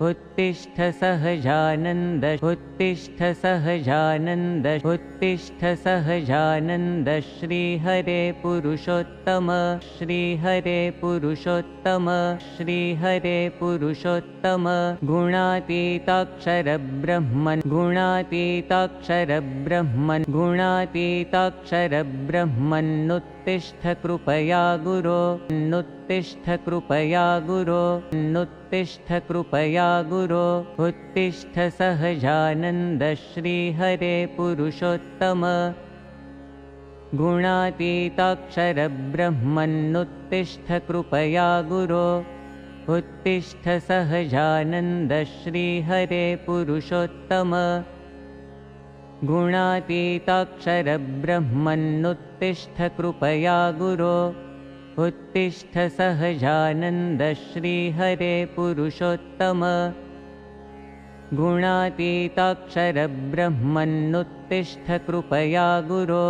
उत्तिष्ठ सहजानन्द उत्तिष्ठ सहजानन्द उत्तिष्ठ सहजानन्द श्रीहरे पुरुषोत्तम श्रीहरे पुरुषोत्तम श्रीहरे पुरुषोत्तम गुणातीताक्षर ब्रह्मन् गुणातीताक्षर ब्रह्मन् गुणातीताक्षर ब्रह्मन्नुत्तिष्ठ कृपया गुरो नुत्तिष्ठ कृपया गुरो नुत्तिष्ठ कृपया गुरो उत्तिष्ठ सहजानन्द श्रीहरे पुरुषोत्तम गुणातीताक्षर ब्रह्मन्नुत्तिष्ठ कृपया गुरो उत्तिष्ठ सहजानन्द श्रीहरे पुरुषोत्तम गुणातीताक्षर ब्रह्मन्नुत्तिष्ठ कृपया गुरो उत्तिष्ठ सहजानन्द श्रीहरे पुरुषोत्तम गुणातीताक्षर ब्रह्मन्नुत्तिष्ठ कृपया गुरो